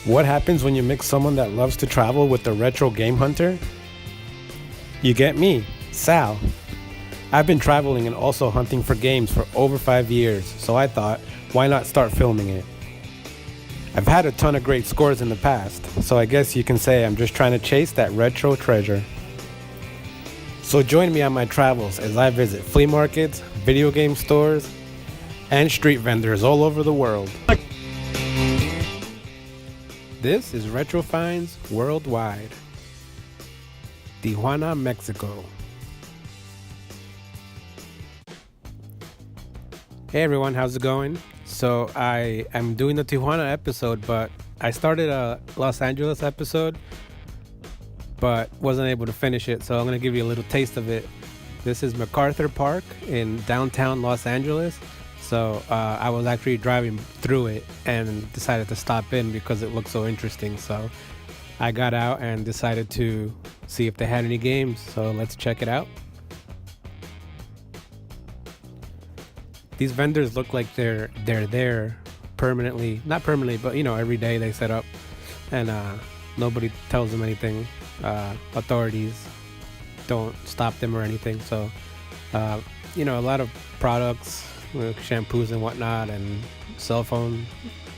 What happens when you mix someone that loves to travel with a retro game hunter? You get me, Sal. I've been traveling and also hunting for games for over 5 years, so I thought, why not start filming it? I've had a ton of great scores in the past, so I guess you can say I'm just trying to chase that retro treasure. So join me on my travels as I visit flea markets, video game stores, and street vendors all over the world. This is Retro Finds Worldwide. Tijuana, Mexico. Hey everyone, how's it going? So I am doing the Tijuana episode, but I started a Los Angeles episode, but wasn't able to finish it, so I'm going to give you a little taste of it. This is MacArthur Park in downtown Los Angeles. So I was actually driving through it and decided to stop in because it looked so interesting. So I got out and decided to see if they had any games. So let's check it out. These vendors look like they're there permanently. Not permanently, but every day they set up and nobody tells them anything. Authorities don't stop them or anything. So, a lot of products, shampoos and whatnot, and cell phone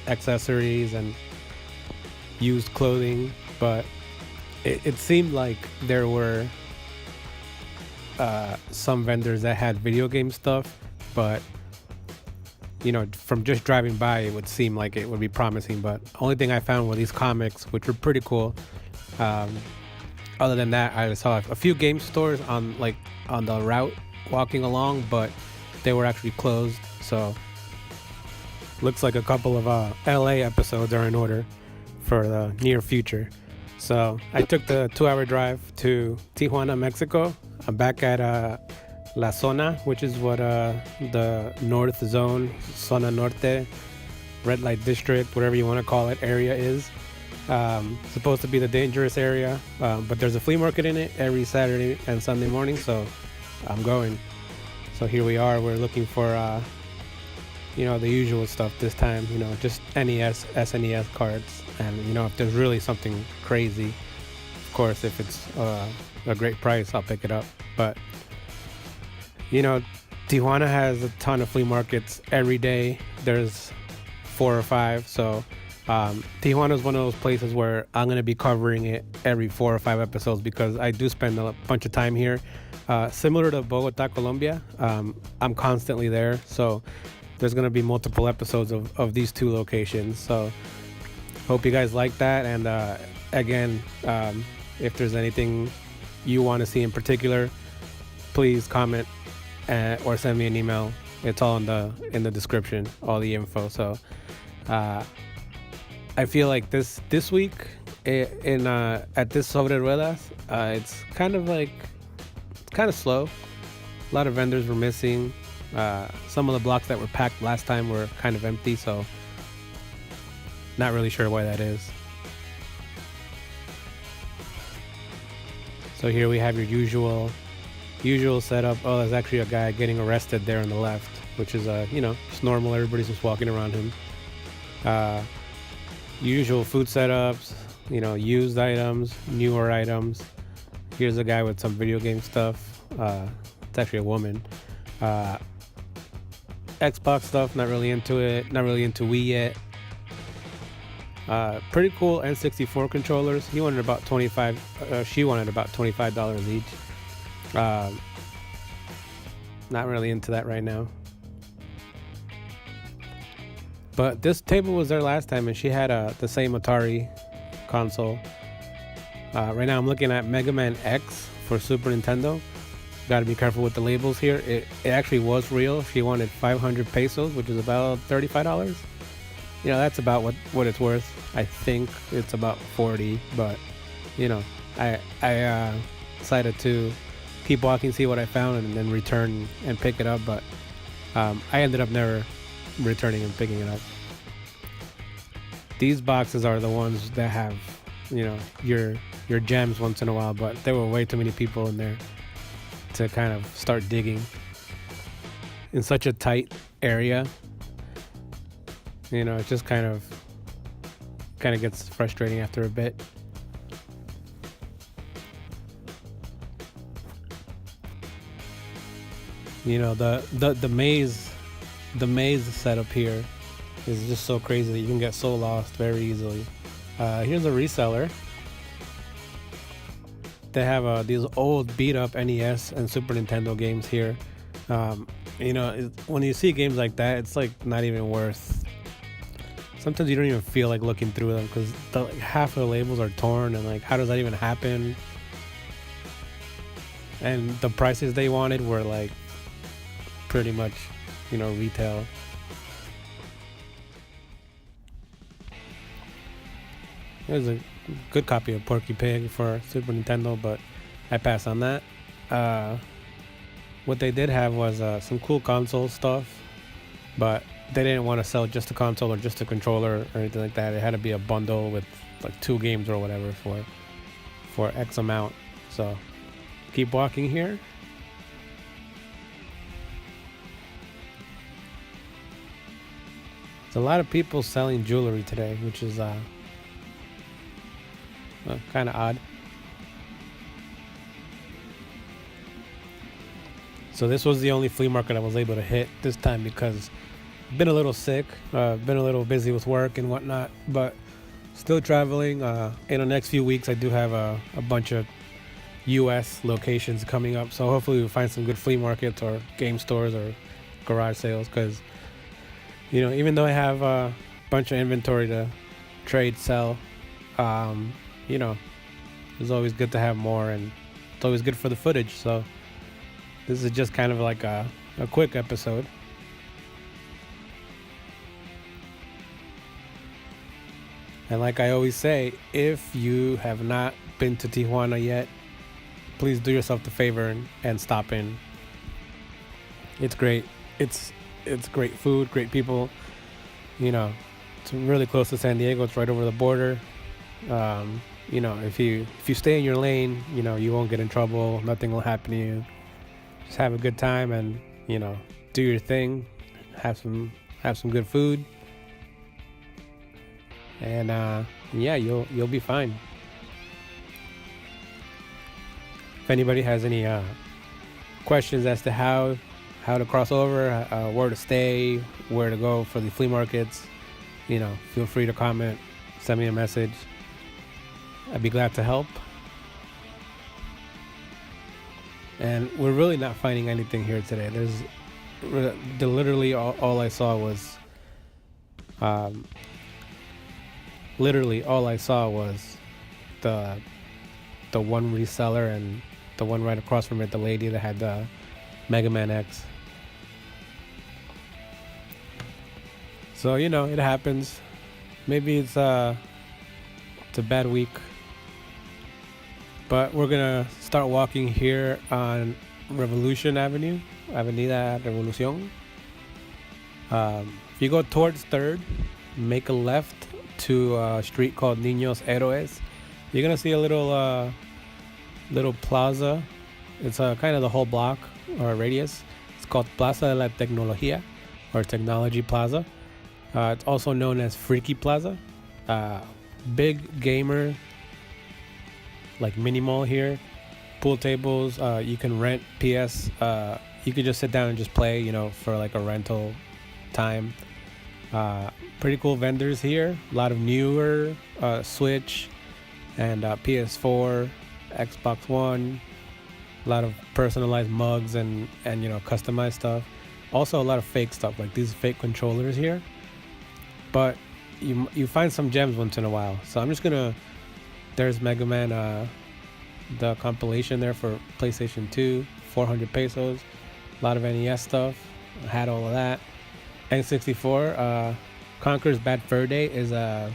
accessories and used clothing, but it seemed like there were some vendors that had video game stuff, but from just driving by it would seem like it would be promising. But only thing I found were these comics, which were pretty cool. Other than that, I saw a few game stores on the route walking along, but they were actually closed. So looks like a couple of LA episodes are in order for the near future. So I took the 2-hour drive to Tijuana, Mexico. I'm back at La Zona, which is what the North Zone, Zona Norte, red light district, whatever you want to call it, area is. Supposed to be the dangerous area, but there's a flea market in it every Saturday and Sunday morning, so I'm going. So here we are. We're looking for, the usual stuff this time. Just NES, SNES cards, and if there's really something crazy, of course, if it's a great price, I'll pick it up. But Tijuana has a ton of flea markets every day. There's 4 or 5. So Tijuana is one of those places where I'm going to be covering it every 4 or 5 episodes because I do spend a bunch of time here. Similar to Bogota, Colombia, I'm constantly there. So there's going to be multiple episodes of these 2 locations. So hope you guys like that. And again, if there's anything you want to see in particular, please comment or send me an email. It's all in the description, all the info. So I feel like this week at this Sobre Ruedas, it's kind of slow. A lot of vendors were missing. Some of the blocks that were packed last time were kind of empty, so not really sure why that is. So here we have your usual setup. Oh, there's actually a guy getting arrested there on the left, which is just normal. Everybody's just walking around him. Usual food setups, used items, newer items. Here's a guy with some video game stuff. It's actually a woman. Xbox stuff, not really into it. Not really into Wii yet. Pretty cool N64 controllers. She wanted about $25 each. Not really into that right now. But this table was there last time, and she had the same Atari console. Right now I'm looking at Mega Man X for Super Nintendo. Got to be careful with the labels here. It actually was real. She wanted 500 pesos, which is about $35. That's about what it's worth. I think it's about 40, but I decided to keep walking, see what I found, and then return and pick it up. But I ended up never returning and picking it up. These boxes are the ones that have your gems once in a while, but there were way too many people in there to kind of start digging in such a tight area. It's just kind of kind of gets frustrating after a bit. You know, the maze setup here is just so crazy that you can get so lost very easily. Here's a reseller. They have these old beat up NES and Super Nintendo games here. You know, when you see games like that, it's like not even worth. Sometimes you don't even feel like looking through them because half of the labels are torn, and like, how does that even happen? And the prices they wanted were like pretty much, you know, retail. There's a good copy of Porky Pig for Super Nintendo, but I passed on that. What they did have was some cool console stuff, but they didn't want to sell just a console or just a controller or anything like that. It had to be a bundle with like 2 games or whatever for X amount. So keep walking here. There's a lot of people selling jewelry today, which is kind of odd. So this was the only flea market I was able to hit this time because I've been a little sick, been a little busy with work and whatnot, but still traveling. In the next few weeks, I do have a bunch of U.S. locations coming up, so hopefully we'll find some good flea markets or game stores or garage sales because, you know, even though I have a bunch of inventory to trade, sell, you know, it's always good to have more, and it's always good for the footage. So this is just kind of like a quick episode. And like I always say, if you have not been to Tijuana yet, please do yourself the favor and stop in. It's great. It's great food, great people. You know, it's really close to San Diego. It's right over the border. You know, if you stay in your lane, you know, you won't get in trouble. Nothing will happen to you. Just have a good time and, you know, do your thing. Have some good food. And yeah, you'll be fine. If anybody has any questions as to how to cross over, where to stay, where to go for the flea markets, you know, feel free to comment, send me a message. I'd be glad to help. And we're really not finding anything here today. Literally all I saw was the one reseller and the one right across from it, the lady that had the Mega Man X. So, you know, it happens. Maybe it's a bad week. But we're gonna start walking here on Revolution Avenue, Avenida Revolución. If you go towards 3rd, make a left to a street called Niños Héroes. You're gonna see a little plaza. It's kind of the whole block or radius. It's called Plaza de la Tecnología or Technology Plaza. It's also known as Freaky Plaza. Big gamer, like mini mall here. Pool tables. You can rent PS. You can just sit down and just play, you know, for like a rental time. Pretty cool vendors here. A lot of newer Switch and PS4, Xbox One. A lot of personalized mugs and you know, customized stuff. Also a lot of fake stuff, like these fake controllers here. But you find some gems once in a while. So I'm just gonna. There's Mega Man, the compilation there for PlayStation 2, 400 pesos. A lot of NES stuff. I had all of that. N64, Conker's Bad Fur Day is a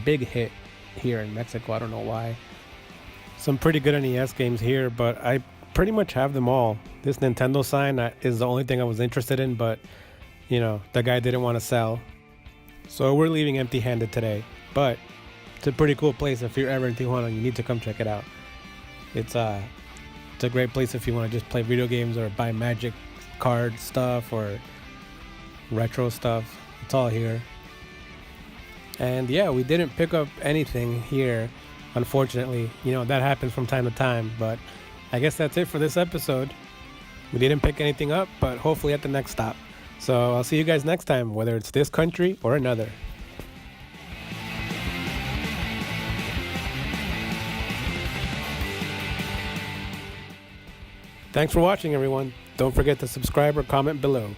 big hit here in Mexico. I don't know why. Some pretty good NES games here, but I pretty much have them all. This Nintendo sign is the only thing I was interested in, but you know, the guy didn't want to sell. So we're leaving empty-handed today, but it's a pretty cool place. If you're ever in Tijuana, you need to come check it out. It's a great place if you want to just play video games or buy Magic card stuff or retro stuff. It's all here. And yeah, we didn't pick up anything here, unfortunately. That happens from time to time, but I guess that's it for this episode. We didn't pick anything up, but hopefully at the next stop. So I'll see you guys next time, whether it's this country or another. Thanks for watching, everyone. Don't forget to subscribe or comment below.